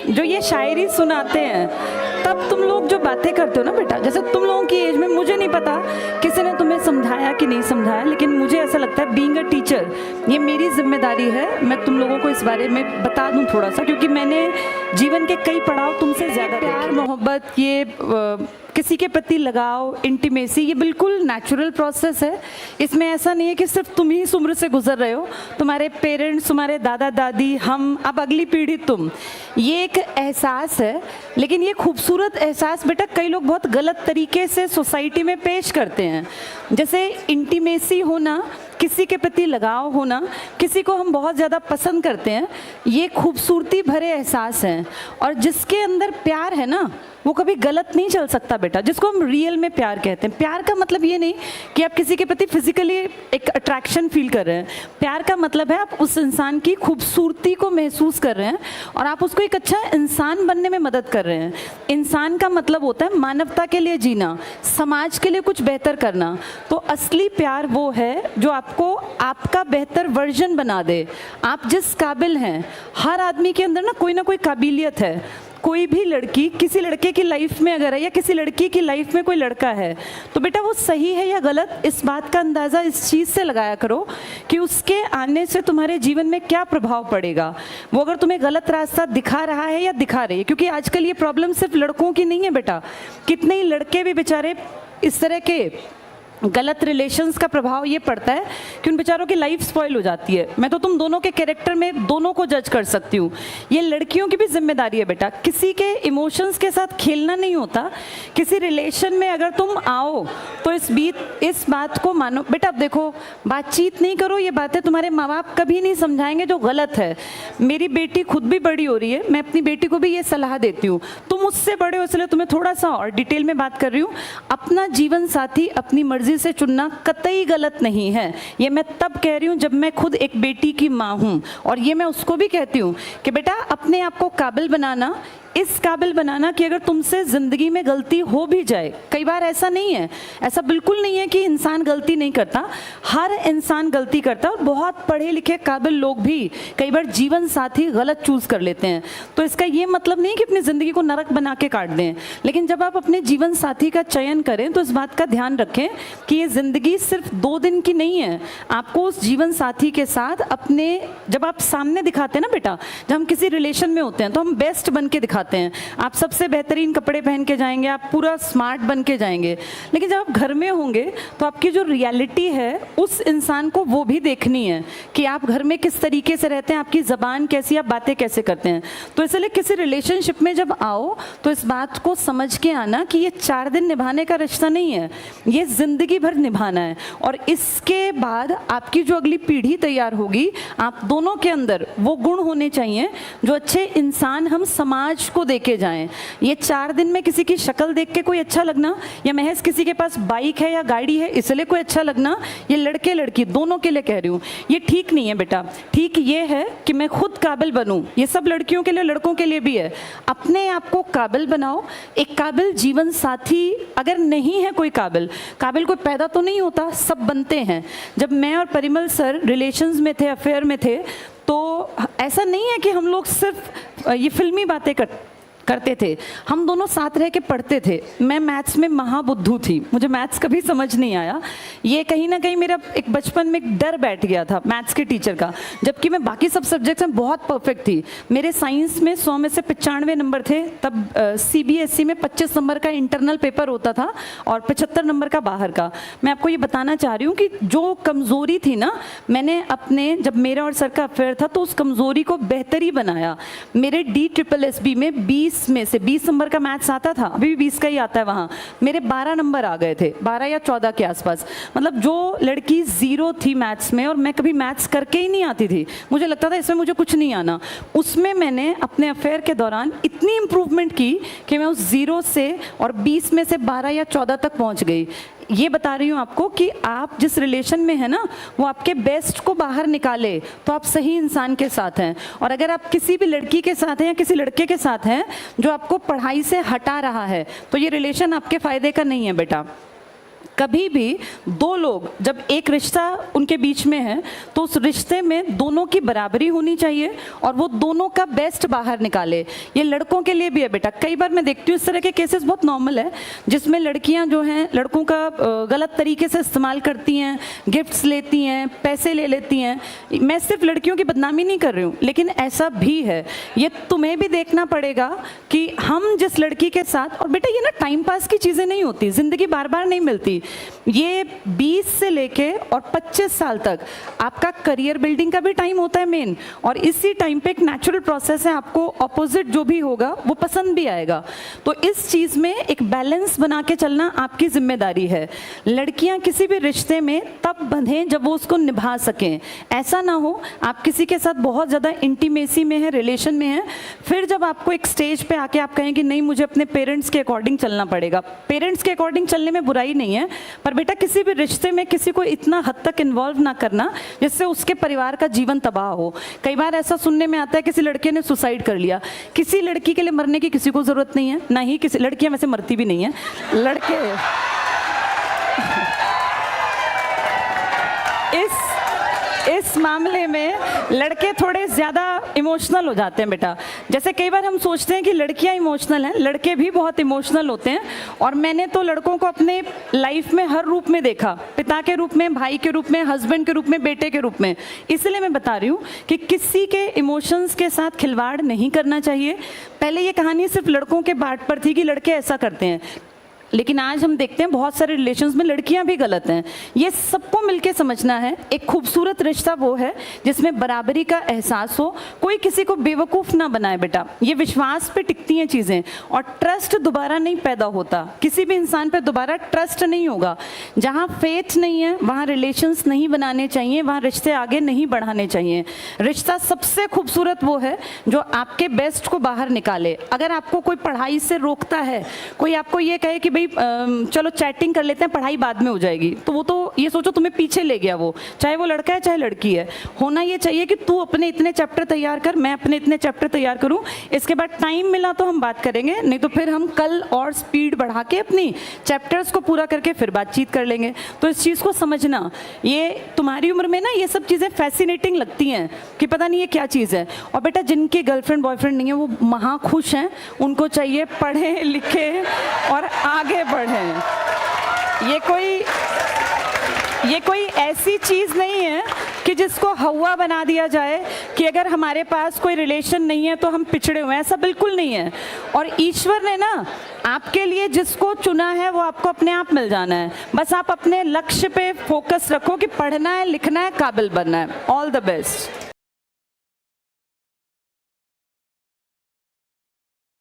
जो ये शायरी सुनाते हैं, तब तुम लोग जो बातें करते हो ना बेटा, जैसे तुम लोगों की एज में, मुझे नहीं पता किसी ने तुम्हें समझाया कि नहीं समझाया, लेकिन मुझे ऐसा लगता है बीइंग अ टीचर ये मेरी जिम्मेदारी है, मैं तुम लोगों को इस बारे में बता दूं थोड़ा सा, क्योंकि मैंने जीवन के कई पड़ाव तुमसे ज़्यादा, प्यार मोहब्बत, ये किसी के प्रति लगाव, इंटीमेसी, ये बिल्कुल नेचुरल प्रोसेस है। इसमें ऐसा नहीं है कि सिर्फ तुम ही इस उम्र से गुजर रहे हो, तुम्हारे पेरेंट्स, तुम्हारे दादा दादी, हम, अब अगली पीढ़ी तुम, ये एक एहसास है। लेकिन ये खूबसूरत एहसास बेटा कई लोग बहुत गलत तरीके से सोसाइटी में पेश करते हैं। जैसे इंटीमेसी होना, किसी के प्रति लगाव होना, किसी को हम बहुत ज़्यादा पसंद करते हैं, ये खूबसूरती भरे एहसास हैं। और जिसके अंदर प्यार है ना, वो कभी गलत नहीं चल सकता बेटा, जिसको हम रियल में प्यार कहते हैं। प्यार का मतलब ये नहीं कि आप किसी के प्रति फिजिकली एक अट्रैक्शन फील कर रहे हैं। प्यार का मतलब है आप उस इंसान की खूबसूरती को महसूस कर रहे हैं और आप उसको एक अच्छा इंसान बनने में मदद कर रहे हैं। इंसान का मतलब होता है मानवता के लिए जीना, समाज के लिए कुछ बेहतर करना। तो असली प्यार वो है जो आपको आपका बेहतर वर्जन बना दे। आप जिस काबिल हैं, हर आदमी के अंदर ना कोई काबिलियत है। कोई भी लड़की किसी लड़के की लाइफ में अगर है, या किसी लड़की की लाइफ में कोई लड़का है, तो बेटा वो सही है या गलत, इस बात का अंदाज़ा इस चीज़ से लगाया करो कि उसके आने से तुम्हारे जीवन में क्या प्रभाव पड़ेगा। वो अगर तुम्हें गलत रास्ता दिखा रहा है या दिखा रही है, क्योंकि आजकल ये प्रॉब्लम सिर्फ लड़कों की नहीं है बेटा, कितने ही लड़के भी बेचारे इस तरह के गलत रिलेशंस का प्रभाव ये पड़ता है कि उन बेचारों की लाइफ स्पॉइल हो जाती है। मैं तो तुम दोनों के कैरेक्टर में दोनों को जज कर सकती हूँ। ये लड़कियों की भी जिम्मेदारी है बेटा, किसी के इमोशंस के साथ खेलना नहीं होता। किसी रिलेशन में अगर तुम आओ तो इस बात को मानो बेटा। अब देखो, बातचीत नहीं करो, ये बातें तुम्हारे माँ बाप कभी नहीं समझाएंगे जो गलत है। मेरी बेटी खुद भी बड़ी हो रही है, मैं अपनी बेटी को भी ये सलाह देती हूँ। तुम उससे बड़े हो इसलिए तुम्हें थोड़ा सा और डिटेल में बात कर रही हूँ। अपना जीवन साथी अपनी मर्जी से चुनना कतई गलत नहीं है। ये मैं तब कह रही हूँ जब मैं खुद एक बेटी की माँ हूँ, और ये मैं उसको भी कहती हूँ कि बेटा अपने आप को काबिल बनाना, इस काबिल बनाना कि अगर तुमसे ज़िंदगी में गलती हो भी जाए, कई बार ऐसा नहीं है, ऐसा बिल्कुल नहीं है कि इंसान गलती नहीं करता, हर इंसान गलती करता है। और बहुत पढ़े लिखे काबिल लोग भी कई बार जीवन साथी गलत चूज़ कर लेते हैं। तो इसका ये मतलब नहीं कि अपनी ज़िंदगी को नरक बना के काट दें, लेकिन जब आप अपने जीवन साथी का चयन करें तो इस बात का ध्यान रखें कि ये ज़िंदगी सिर्फ 2 दिन की नहीं है। आपको उस जीवन साथी के साथ अपने, जब आप सामने दिखाते हैं ना बेटा, जब हम किसी रिलेशन में होते हैं तो हम बेस्ट बन के दिखाते हैं। आप सबसे बेहतरीन कपड़े पहन के जाएंगे, आप पूरा स्मार्ट बन के जाएंगे, लेकिन जब आप घर में होंगे तो आपकी जो रियलिटी है उस इंसान को वो भी देखनी है कि आप घर में किस तरीके से रहते हैं, आपकी ज़बान कैसी, आप बातें कैसे करते हैं। तो इसलिए किसी रिलेशनशिप में जब आओ तो इस बात को समझ के आना कि ये 4 दिन निभाने का रिश्ता नहीं है, ये ज़िंदगी भर निभाना है। और इसके बाद आपकी जो अगली पीढ़ी तैयार होगी, आप दोनों के अंदर वो गुण होने चाहिए जो अच्छे इंसान हम समाज को देके जाएं। ये 4 दिन में किसी की शक्ल देख के कोई अच्छा लगना, या महज किसी के पास बाइक है या गाड़ी है इसलिए कोई अच्छा लगना, ये लड़के लड़की दोनों के लिए कह रही हूँ, ये ठीक नहीं है बेटा। ठीक ये है कि मैं खुद काबिल बनूं, ये सब लड़कियों के लिए लड़कों के लिए भी है। अपने आप को काबिल बनाओ। एक काबिल जीवन साथी अगर नहीं है, कोई काबिल कोई पैदा तो नहीं होता, सब बनते हैं। जब मैं और परिमल सर रिलेशंस में थे, अफेयर में थे, तो ऐसा नहीं है कि हम लोग सिर्फ ये फिल्मी बातें करते थे, हम दोनों साथ रह के पढ़ते थे। मैं मैथ्स में महाबुद्धू थी, मुझे मैथ्स कभी समझ नहीं आया। ये कहीं ना कहीं मेरा एक बचपन में एक डर बैठ गया था मैथ्स के टीचर का, जबकि मैं बाकी सब सब्जेक्ट्स में बहुत परफेक्ट थी। मेरे साइंस में 100 में से 95 नंबर थे। तब CBSE में 25 नंबर का इंटरनल पेपर होता था और 75 नंबर का बाहर का। मैं आपको ये बताना चाह रही हूँ कि जो कमज़ोरी थी ना, मैंने अपने, जब मेरा और सर का अफेयर था तो उस कमज़ोरी को बेहतरी बनाया। मेरे DSSB में 20 में से 20 नंबर का मैथ्स आता था, अभी भी 20 का ही आता है वहाँ, मेरे 12 नंबर आ गए थे, 12 या 14 के आसपास। मतलब जो लड़की 0 थी मैथ्स में, और मैं कभी मैथ्स करके ही नहीं आती थी, मुझे लगता था इसमें मुझे कुछ नहीं आना, उसमें मैंने अपने अफेयर के दौरान इतनी इम्प्रूवमेंट की कि मैं उस 0 से और 20 में से 12 या 14 तक पहुँच गई। ये बता रही हूँ आपको कि आप जिस रिलेशन में है ना, वो आपके बेस्ट को बाहर निकाले तो आप सही इंसान के साथ हैं। और अगर आप किसी भी लड़की के साथ हैं या किसी लड़के के साथ हैं जो आपको पढ़ाई से हटा रहा है, तो ये रिलेशन आपके फ़ायदे का नहीं है बेटा। कभी भी दो लोग जब एक रिश्ता उनके बीच में है तो उस रिश्ते में दोनों की बराबरी होनी चाहिए और वो दोनों का बेस्ट बाहर निकाले। ये लड़कों के लिए भी है बेटा। कई बार मैं देखती हूँ इस तरह के केसेस बहुत नॉर्मल है जिसमें लड़कियां जो हैं लड़कों का गलत तरीके से इस्तेमाल करती हैं, गिफ्ट्स लेती हैं, पैसे ले लेती हैं। मैं सिर्फ लड़कियों की बदनामी नहीं कर रही हूँ, लेकिन ऐसा भी है। ये तुम्हें भी देखना पड़ेगा कि हम जिस लड़की के साथ, और बेटा ये ना टाइम पास की चीज़ें नहीं होती, ज़िंदगी बार बार नहीं मिलती। ये 20 से लेके और 25 साल तक आपका करियर बिल्डिंग का भी टाइम होता है मेन, और इसी टाइम पे एक नेचुरल प्रोसेस है, आपको ऑपोजिट जो भी होगा वो पसंद भी आएगा। तो इस चीज़ में एक बैलेंस बना के चलना आपकी जिम्मेदारी है। लड़कियां किसी भी रिश्ते में तब बंधें जब वो उसको निभा सकें। ऐसा ना हो आप किसी के साथ बहुत ज़्यादा इंटीमेसी में है, रिलेशन में है, फिर जब आपको एक स्टेज पे आके आप कहें कि नहीं मुझे अपने पेरेंट्स के अकॉर्डिंग चलना पड़ेगा। पेरेंट्स के अकॉर्डिंग चलने में बुराई नहीं है, पर बेटा किसी भी रिश्ते में किसी को इतना हद तक इन्वॉल्व ना करना जिससे उसके परिवार का जीवन तबाह हो। कई बार ऐसा सुनने में आता है किसी लड़के ने सुसाइड कर लिया। किसी लड़की के लिए मरने की किसी को ज़रूरत नहीं है, ना ही किसी, लड़कियां वैसे मरती भी नहीं है, लड़के इस मामले में लड़के थोड़े ज़्यादा इमोशनल हो जाते हैं बेटा। जैसे कई बार हम सोचते हैं कि लड़कियां इमोशनल हैं, लड़के भी बहुत इमोशनल होते हैं। और मैंने तो लड़कों को अपने लाइफ में हर रूप में देखा, पिता के रूप में, भाई के रूप में, हस्बैंड के रूप में, बेटे के रूप में। इसलिए मैं बता रही हूँ कि किसी के इमोशंस के साथ खिलवाड़ नहीं करना चाहिए। पहले ये कहानी सिर्फ लड़कों के बाट पर थी कि लड़के ऐसा करते हैं, लेकिन आज हम देखते हैं बहुत सारे रिलेशंस में लड़कियां भी गलत हैं। ये सबको मिलके समझना है। एक खूबसूरत रिश्ता वो है जिसमें बराबरी का एहसास हो, कोई किसी को बेवकूफ़ ना बनाए बेटा। ये विश्वास पे टिकती हैं चीज़ें, और ट्रस्ट दोबारा नहीं पैदा होता। किसी भी इंसान पे दोबारा ट्रस्ट नहीं होगा। जहाँ फेथ नहीं है वहाँ रिलेशंस नहीं बनाने चाहिए, वहाँ रिश्ते आगे नहीं बढ़ाने चाहिए। रिश्ता सबसे खूबसूरत वो है जो आपके बेस्ट को बाहर निकाले। अगर आपको कोई पढ़ाई से रोकता है, कोई आपको ये कहे कि चलो चैटिंग कर लेते हैं, पढ़ाई बाद में हो जाएगी, तो वो तो ये सोचो तुम्हें पीछे ले गया वो, चाहे वो लड़का है चाहे लड़की है। होना ये चाहिए कि तू अपने इतने चैप्टर तैयार कर, मैं अपने इतने चैप्टर तैयार करूं, इसके बाद टाइम मिला तो हम बात करेंगे, नहीं तो फिर हम कल और स्पीड बढ़ा के अपनी चैप्टर्स को पूरा करके फिर बातचीत कर लेंगे। तो इस चीज़ को समझना, ये तुम्हारी उम्र में ना ये सब चीज़ें फैसिनेटिंग लगती हैं कि पता नहीं ये क्या चीज़ है। और बेटा जिनके गर्लफ्रेंड बॉयफ्रेंड नहीं है वो महा खुश हैं, उनको चाहिए पढ़ें लिखें और आगे बढ़ें। ये कोई ऐसी चीज़ नहीं है कि जिसको हवा बना दिया जाए कि अगर हमारे पास कोई रिलेशन नहीं है तो हम पिछड़े हुए हैं, ऐसा बिल्कुल नहीं है। और ईश्वर ने ना आपके लिए जिसको चुना है वो आपको अपने आप मिल जाना है। बस आप अपने लक्ष्य पे फोकस रखो कि पढ़ना है, लिखना है, काबिल बनना है। All the best.